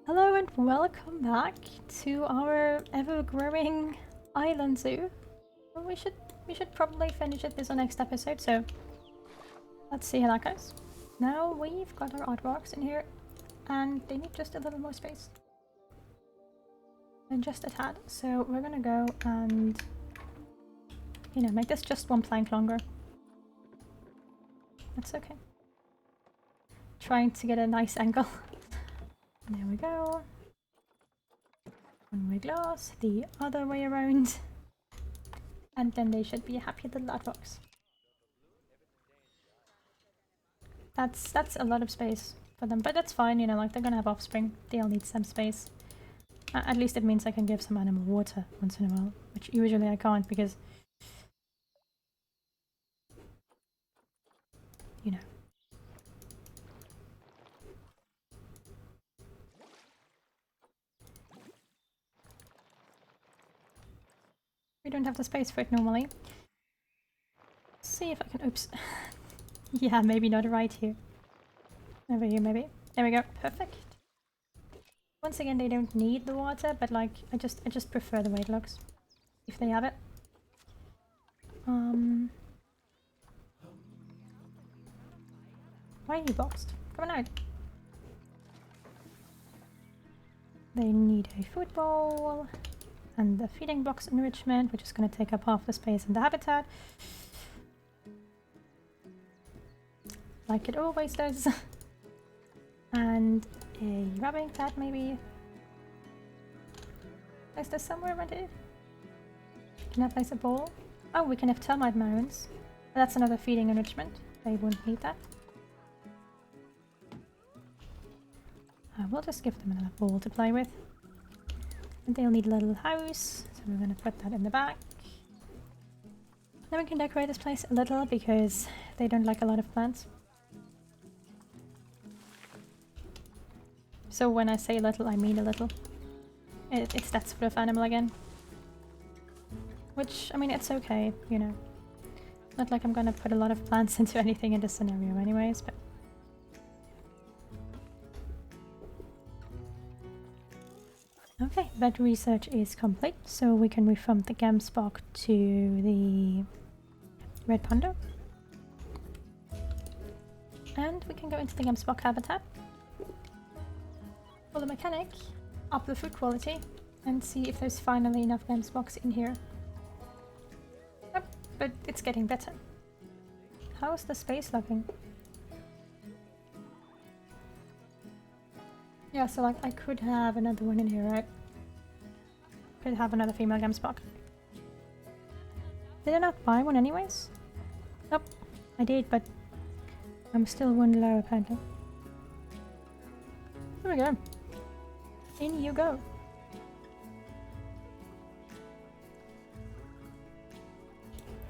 Hello and welcome back to our ever-growing island zoo. Well, we should probably finish it this next episode, so let's see how that goes. Now we've got our aardvarks in here, and they need just a little more space. And just a tad. So we're gonna go and, make this just one plank longer. That's okay. Trying to get a nice angle. There we go. One way glass, the other way around. And then they should be a happy little aardvarks. That's a lot of space for them, but that's fine, like they're gonna have offspring. They'll need some space. At least it means I can give some animal water once in a while, which usually I can't because, we don't have the space for it normally. Let's see if I can, oops. Yeah, maybe not right here. Over here maybe. There we go, perfect. Once again, they don't need the water, but like, I just prefer the way it looks. If they have it. Why are you boxed? Come on out. They need a food bowl and the feeding box enrichment, which is going to take up half the space in the habitat. Like it always does. And a rubbing pad maybe. Is there somewhere around here? Can I place a bowl? Oh, we can have termite mounds. That's another feeding enrichment. They wouldn't need that. We'll just give them another bowl to play with. And they'll need a little house, so we're going to put that in the back. Then we can decorate this place a little because they don't like a lot of plants. So when I say little, I mean a little. It's that sort of animal again. Which, I mean, it's okay, Not like I'm gonna put a lot of plants into anything in this scenario anyways, but... Okay, that research is complete, so we can move from the Gamsbok to the Red Panda. And we can go into the Gamsbok habitat. For the mechanic, up the food quality, and see if there's finally enough Gamsboks in here. Yep, but it's getting better. How's the space looking? Yeah, so like I could have another one in here, right? Could have another female Gamsbok. Did I not buy one anyways? Nope, I did, but I'm still one low apparently. There we go. In you go.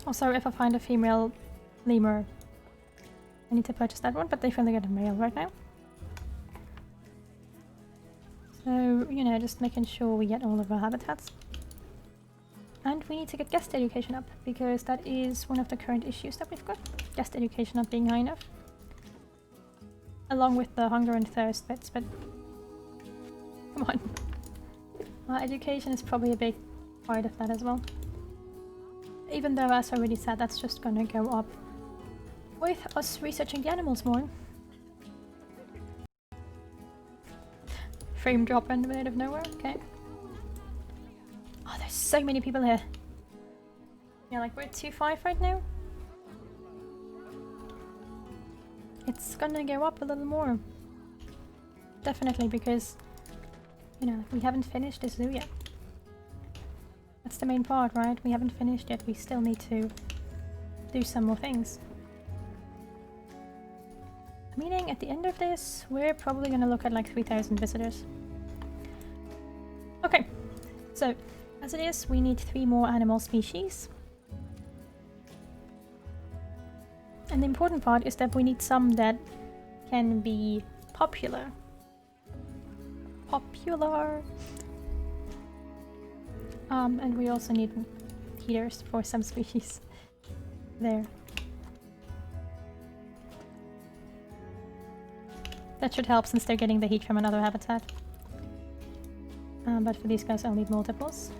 Also, if I find a female lemur, I need to purchase that one, but they've only got a male right now. So, just making sure we get all of our habitats. And we need to get guest education up, because that is one of the current issues that we've got. Guest education not being high enough. Along with the hunger and thirst bits, but... Come on. Education is probably a big part of that as well. Even though, as I already said, that's just gonna go up with us researching the animals more. Frame drop in the middle of nowhere, okay. Oh, there's so many people here. Yeah, like we're at 2.5 right now. It's gonna go up a little more. Definitely, because, we haven't finished this zoo yet. That's the main part, right? We haven't finished yet. We still need to do some more things. Meaning, at the end of this, we're probably gonna look at like 3,000 visitors. Okay, so as it is, we need 3 more animal species. And the important part is that we need some that can be popular. And we also need heaters for some species. There. That should help since they're getting the heat from another habitat. but for these guys I'll need multiples.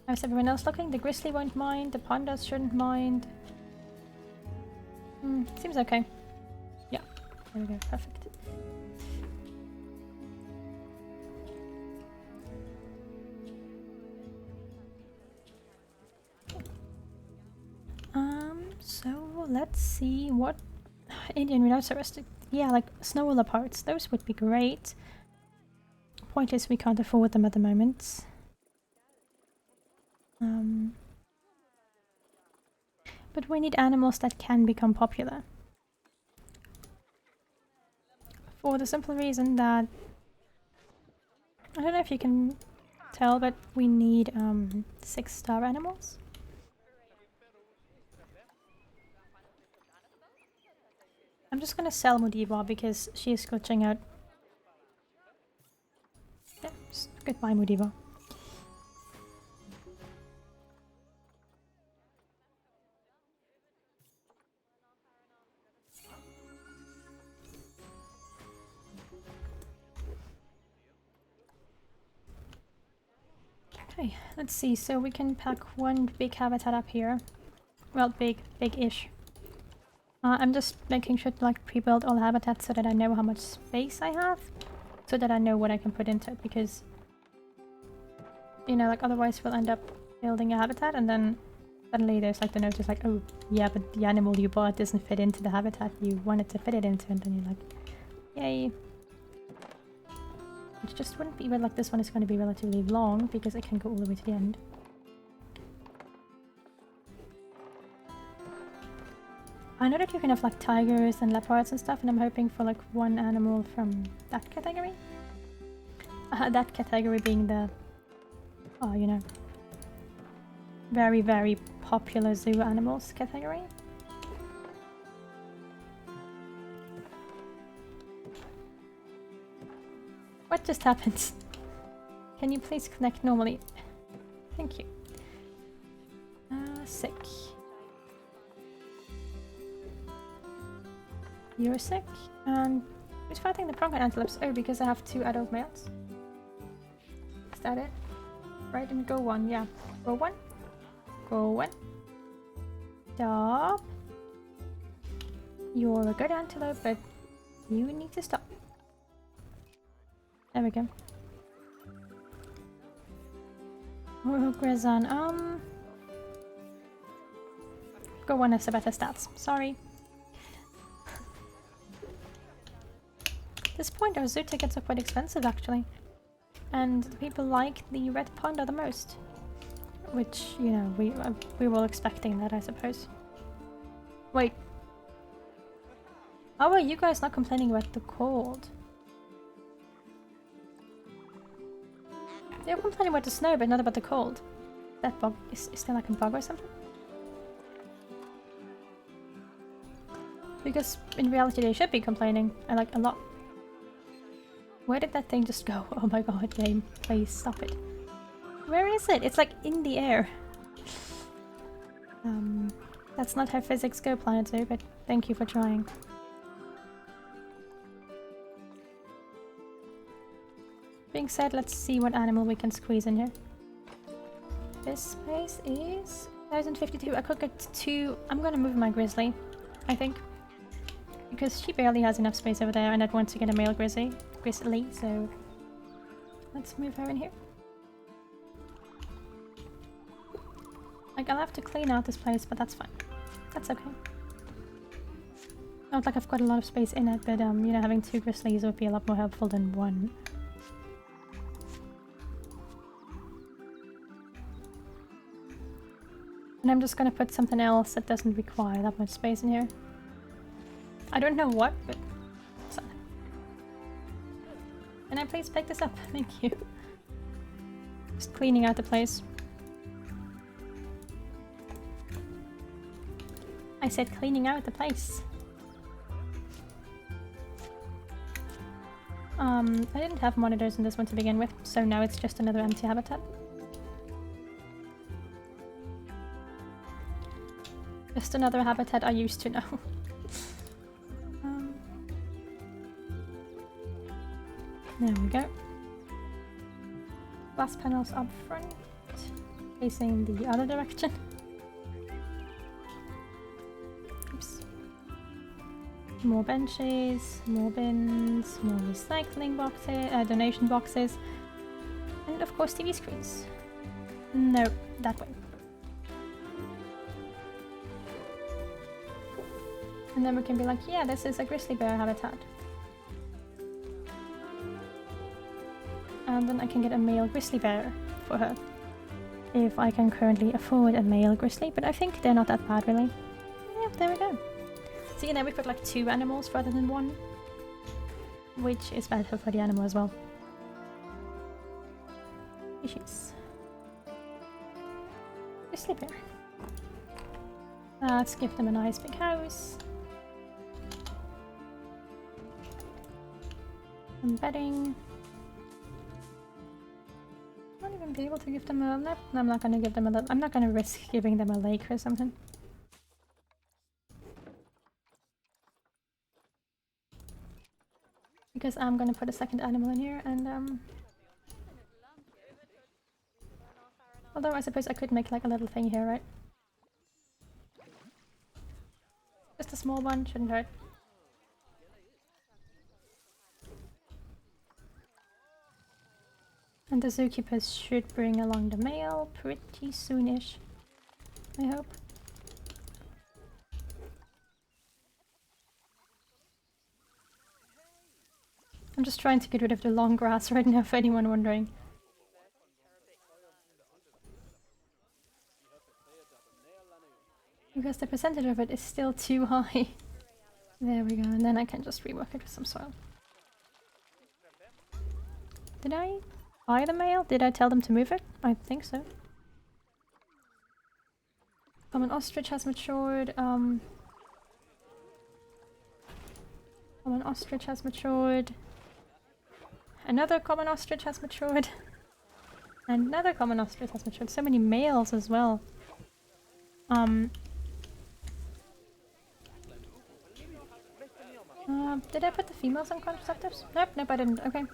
How's everyone else looking? The grizzly won't mind, the pandas shouldn't mind. Seems okay. Yeah, there we go, perfect. So let's see what Indian without arrested. Yeah, like snow leopards, those would be great. Point is we can't afford them at the moment. But we need animals that can become popular. For the simple reason that I don't know if you can tell, but we need 6-star animals. I'm just gonna sell Mudiba because she is glitching out. Yeah, goodbye Mudiba. Okay, let's see. So we can pack one big habitat up here. Well, big-ish. I'm just making sure to like pre-build all habitats so that I know how much space I have. So that I know what I can put into it, because you know, like otherwise we'll end up building a habitat and then suddenly there's like the notice like, oh yeah, but the animal you bought doesn't fit into the habitat you wanted to fit it into, and then you're like, yay. Which just wouldn't be, but like this one is going to be relatively long because it can go all the way to the end. I know that you can have like tigers and leopards and stuff, and I'm hoping for like one animal from that category. That category being the, oh, you know, very, very popular zoo animals category. What just happened? Can you please connect normally? Thank you. Sick. You're sick. Who's fighting the pronghorn antelopes? Oh, because I have 2 adult males. Is that it? Right, and go 1, yeah. Go 1. Go 1. Stop. You're a good antelope, but you need to stop. There we go. Oh, Grazan, Go 1 has the better stats. Sorry. At this point, our zoo tickets are quite expensive, actually. And people like the red panda the most. Which, you know, we were all expecting that, I suppose. Wait. How are you guys not complaining about the cold? You're complaining about the snow, but not about the cold. That bug is there like a bug or something? Because in reality they should be complaining, like a lot. Where did that thing just go? Oh my god, game, please stop it. Where is it? It's like in the air. That's not how physics go, Planet Zoo, but thank you for trying. Being said, let's see what animal we can squeeze in here. This space is 1052. I could get 2. I'm gonna move my grizzly, I think. Because she barely has enough space over there, and I'd want to get a male grizzly, so let's move her in here. Like, I'll have to clean out this place, but that's fine. That's okay. Not like I've got a lot of space in it, but you know, having 2 grizzlies would be a lot more helpful than 1. And I'm just gonna put something else that doesn't require that much space in here. I don't know what, but something. Can I please pick this up? Thank you. Just cleaning out the place. I said cleaning out the place. I didn't have monitors in this one to begin with, so now it's just another empty habitat. Just another habitat I used to know. There we go. Glass panels up front, facing the other direction. Oops. More benches, more bins, more recycling boxes, donation boxes, and of course TV screens. No, that way. And then we can be like, yeah, this is a grizzly bear habitat. And then I can get a male grizzly bear for her. If I can currently afford a male grizzly, but I think they're not that bad really. Yeah, there we go. See, now we've got like 2 animals rather than 1. Which is better for the animal as well. Issues. Grizzly bear. Let's give them a nice big house. Some bedding. I won't even be able to give them a... No, I'm not gonna give them a... I'm not gonna risk giving them a lake or something. Because I'm gonna put a second animal in here and although I suppose I could make like a little thing here, right? Just a small one, shouldn't hurt. And the zookeepers should bring along the male pretty soonish, I hope. I'm just trying to get rid of the long grass right now, if anyone wondering. Because the percentage of it is still too high. There we go, and then I can just rework it with some soil. Did I buy the male? Did I tell them to move it? I think so. Common ostrich has matured. Common ostrich has matured. Another common ostrich has matured. Another common ostrich has matured. So many males as well. Did I put the females on contraceptives? Nope, nope I didn't. Okay.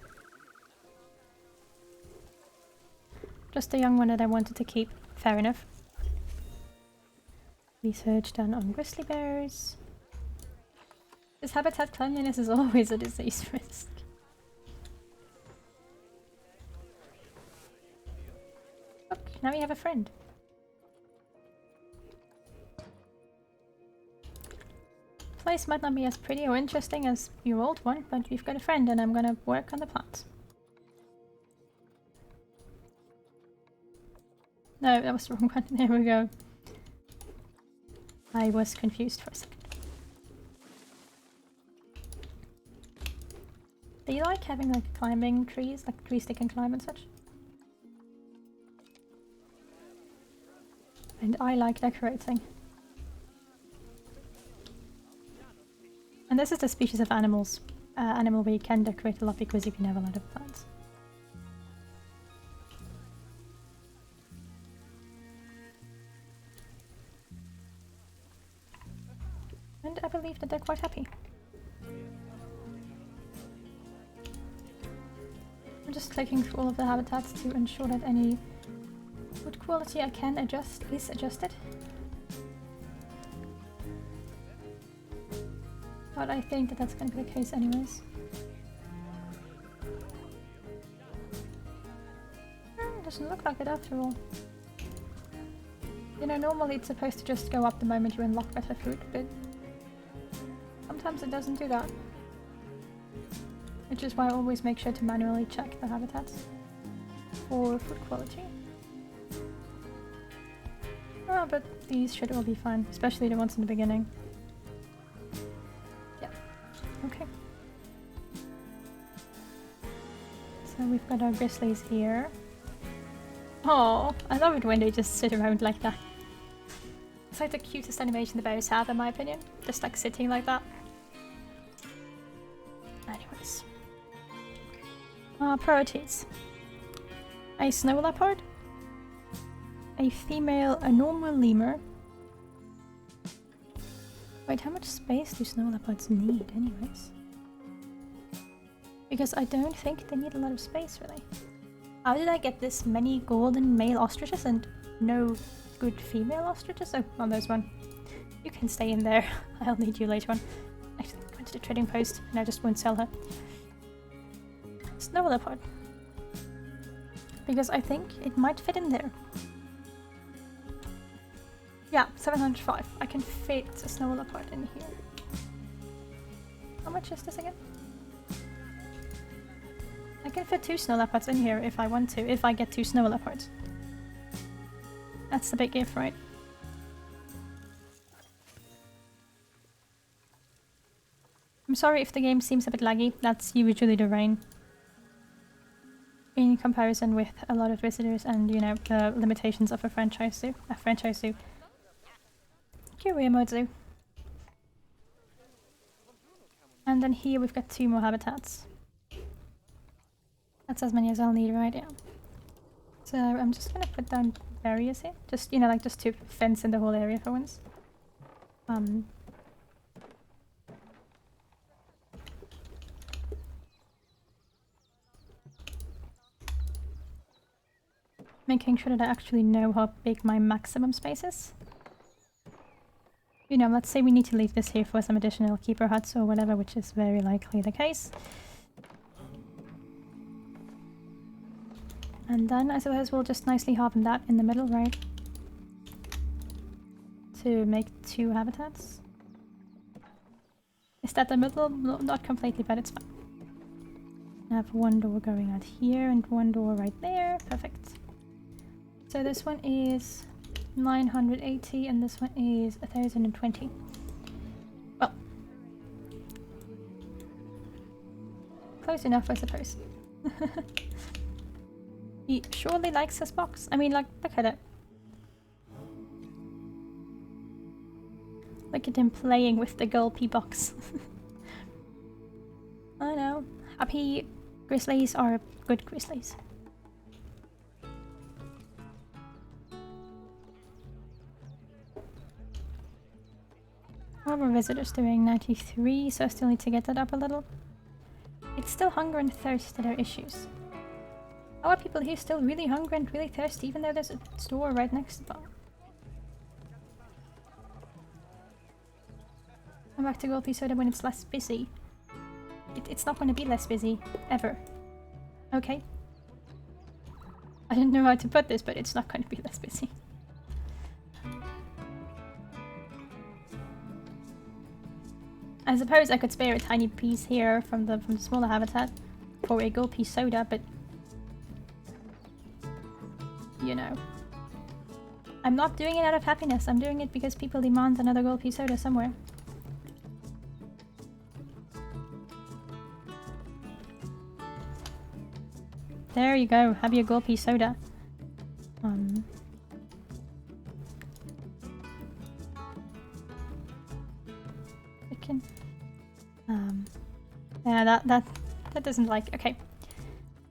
Just the young one that I wanted to keep. Fair enough. Research done on grizzly bears. This habitat cleanliness is always a disease risk. Look, now we have a friend. Place might not be as pretty or interesting as your old one, but we've got a friend and I'm gonna work on the plants. No, that was the wrong one. There we go. I was confused for a second. Do you like having like climbing trees, like trees they can climb and such? And I like decorating. And this is the species of animal where you can decorate a lot because you can have a lot of plants. And I believe that they're quite happy. I'm just clicking through all of the habitats to ensure that any wood quality I can adjust is adjusted. But I think that that's going to be the case anyways. Doesn't look like it after all. You know, normally it's supposed to just go up the moment you unlock better food, but sometimes it doesn't do that. Which is why I always make sure to manually check the habitats for food quality. Oh, but these should all be fine, especially the ones in the beginning. Yeah, okay. So we've got our grizzlies here. Oh, I love it when they just sit around like that. It's like the cutest animation the bears have, in my opinion. Just like sitting like that. Anyways. Priorities. A snow leopard. A female, a normal lemur. Wait, how much space do snow leopards need anyways? Because I don't think they need a lot of space, really. How did I get this many golden male ostriches and no good female ostriches? Oh, well, there's one. You can stay in there. I'll need you later on. I went to the trading post and I just won't sell her. Snow leopard. Because I think it might fit in there. Yeah, 705. I can fit a snow leopard in here. How much is this again? I can fit 2 snow leopards in here if I want to, if I get 2 snow leopards. That's the big if, right? I'm sorry if the game seems a bit laggy, that's usually the rain. In comparison with a lot of visitors and, you know, the limitations of a franchise zoo. Curio mode zoo. And then here we've got 2 more habitats. That's as many as I'll need, right? Yeah. So I'm just gonna put down barriers here. Just, you know, like just to fence in the whole area for once. Making sure that I actually know how big my maximum space is. You know, let's say we need to leave this here for some additional keeper huts or whatever, which is very likely the case. And then I suppose we'll just nicely harden that in the middle, right? To make 2 habitats. Is that the middle? No, not completely, but it's fine. I have 1 door going out here and 1 door right there. Perfect. So this one is 980 and this one is 1020. Well, close enough, I suppose. He surely likes this box. I mean, like, look at it. Look at him playing with the gulpy box. I know. Happy grizzlies are good grizzlies. What are visitors doing? 93, so I still need to get that up a little. It's still hunger and thirst that are issues. How are people here still really hungry and really thirsty even though there's a store right next to them? I'm back to Goldie Soda when it's less busy. It's not going to be less busy, ever. Okay? I didn't know how to put this, but it's not going to be less busy. I suppose I could spare a tiny piece here from the smaller habitat for a Gulpy Soda, but you know. I'm not doing it out of happiness, I'm doing it because people demand another Gulpy Soda somewhere. There you go, have your Gulpy Soda. Yeah, that doesn't like, okay.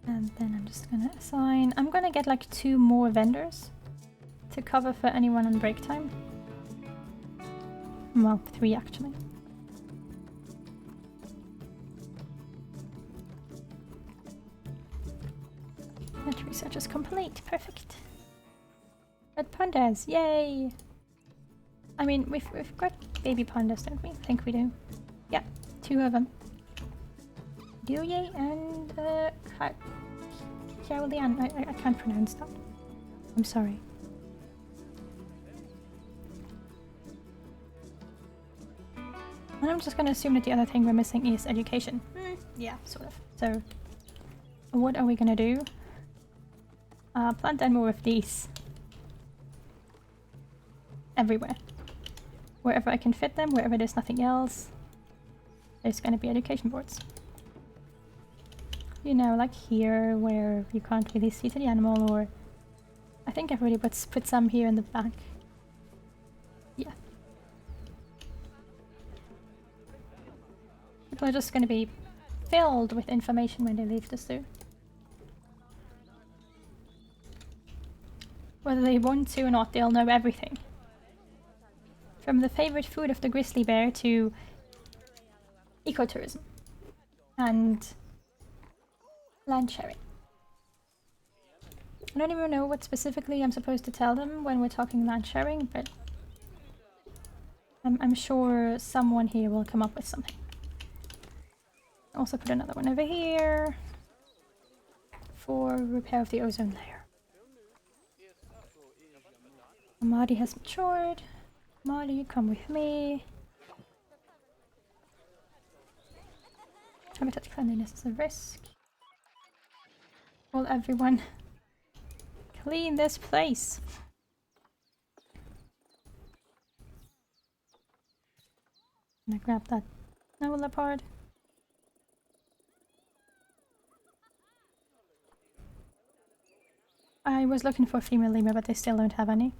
And then I'm just gonna assign, I'm gonna get like 2 more vendors to cover for anyone on break time. Well, 3 actually. That research is complete, perfect. Red pandas, yay! I mean, we've got baby pandas, don't we? I think we do. Yeah, 2 of them. Duye and Carolean. I can't pronounce that. I'm sorry. And I'm just gonna assume that the other thing we're missing is education. Yeah, sort of. So, what are we gonna do? Plant down more of these. Everywhere. Wherever I can fit them, wherever there's nothing else, there's gonna be education boards. You know, like here, where you can't really see to the animal, or... I think I've already put some here in the back. Yeah. People are just gonna be filled with information when they leave the zoo. Whether they want to or not, they'll know everything. From the favorite food of the grizzly bear to ecotourism. And Land sharing. I don't even know what specifically I'm supposed to tell them when we're talking land sharing, but I'm sure someone here will come up with something. Also put another one over here for repair of the ozone layer. Marty has matured. Marty, you come with me. Habitat cleanliness is a risk. Will everyone clean this place? I'm gonna grab that snow leopard. I was looking for a female lemur, but they still don't have any.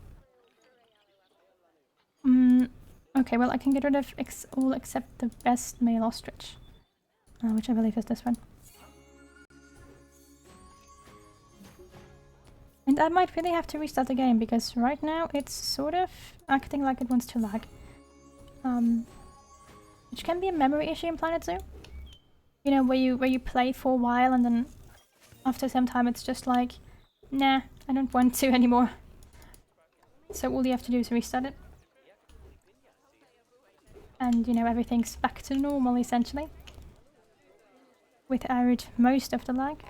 Okay, well I can get rid of all except the best male ostrich. Which I believe is this one. And I might really have to restart the game, because right now it's sort of acting like it wants to lag. Which can be a memory issue in Planet Zoo. You know, where you play for a while and then after some time it's just like, nah, I don't want to anymore. So all you have to do is restart it. And, you know, everything's back to normal, essentially. Without most of the lag.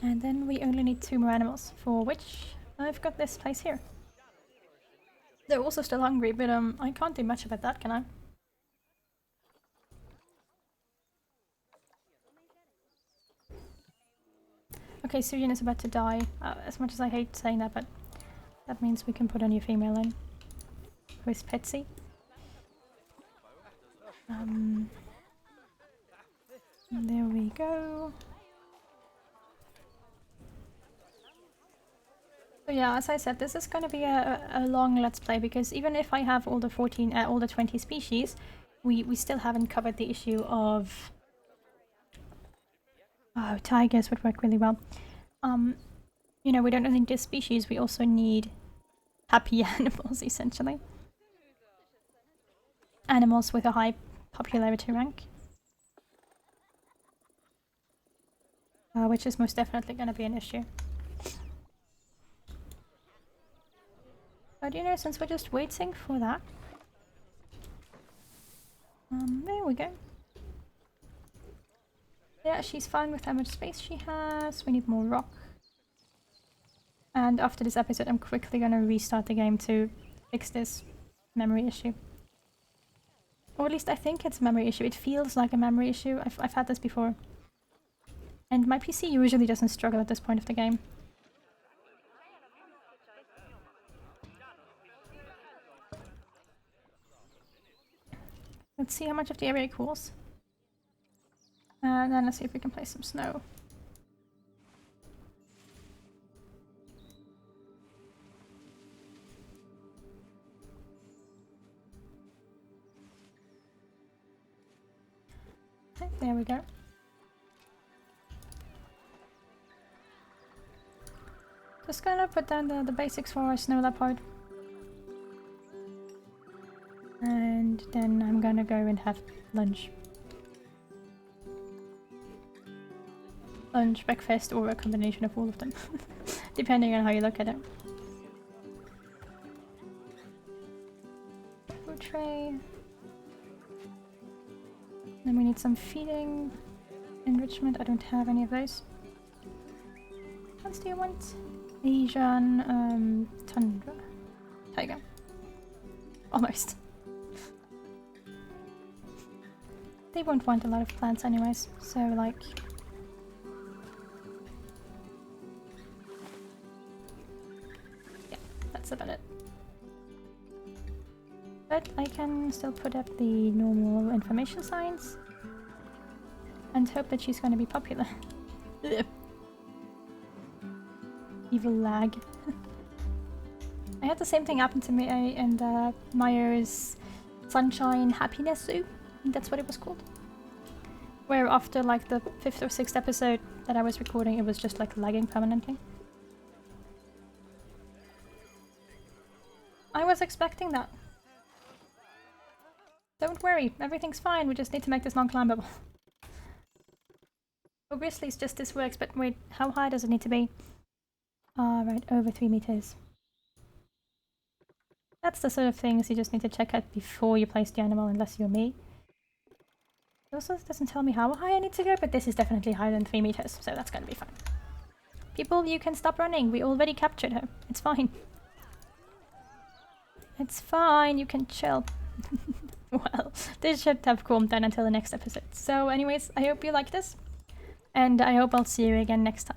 And then we only need 2 more animals, for which I've got this place here. They're also still hungry, but I can't do much about that, can I? Okay, Syrian is about to die, as much as I hate saying that, but that means we can put a new female in. Who is Petsy. There we go. So yeah, as I said, this is going to be a long let's play, because even if I have all the 20 species, we still haven't covered the issue of... Oh, tigers would work really well. You know, we don't only need this species, we also need happy animals, essentially. Animals with a high popularity rank. Which is most definitely going to be an issue. But you know, since we're just waiting for that... there we go. Yeah, she's fine with how much space she has. We need more rock. And after this episode, I'm quickly gonna restart the game to fix this memory issue. Or at least I think it's a memory issue. It feels like a memory issue. I've had this before. And my PC usually doesn't struggle at this point of the game. Let's see how much of the area cools. And then let's see if we can place some snow. Okay, there we go. Just gonna put down the basics for our snow leopard. And then I'm gonna go and have lunch. Lunch, breakfast, or a combination of all of them. Depending on how you look at it. Food tray. Then we need some feeding. Enrichment, I don't have any of those. What else do you want? Asian, tundra. Tiger. Almost. They won't want a lot of plants anyways, so like... yeah, that's about it. But I can still put up the normal information signs and hope that she's gonna be popular. Evil lag. I had the same thing happen to me in the Myers Sunshine Happiness Zoo. I think that's what it was called. Where after like the 5th or 6th episode that I was recording, it was just like lagging permanently. I was expecting that. Don't worry, everything's fine, we just need to make this non-climbable. For grizzlies, just this works, but wait, how high does it need to be? Right, over 3 meters. That's the sort of things you just need to check out before you place the animal, unless you're me. It also doesn't tell me how high I need to go, but this is definitely higher than 3 meters, so that's gonna be fine. People, you can stop running. We already captured her. It's fine. It's fine, you can chill. Well, this should have calmed down until the next episode. So anyways, I hope you like this. And I hope I'll see you again next time.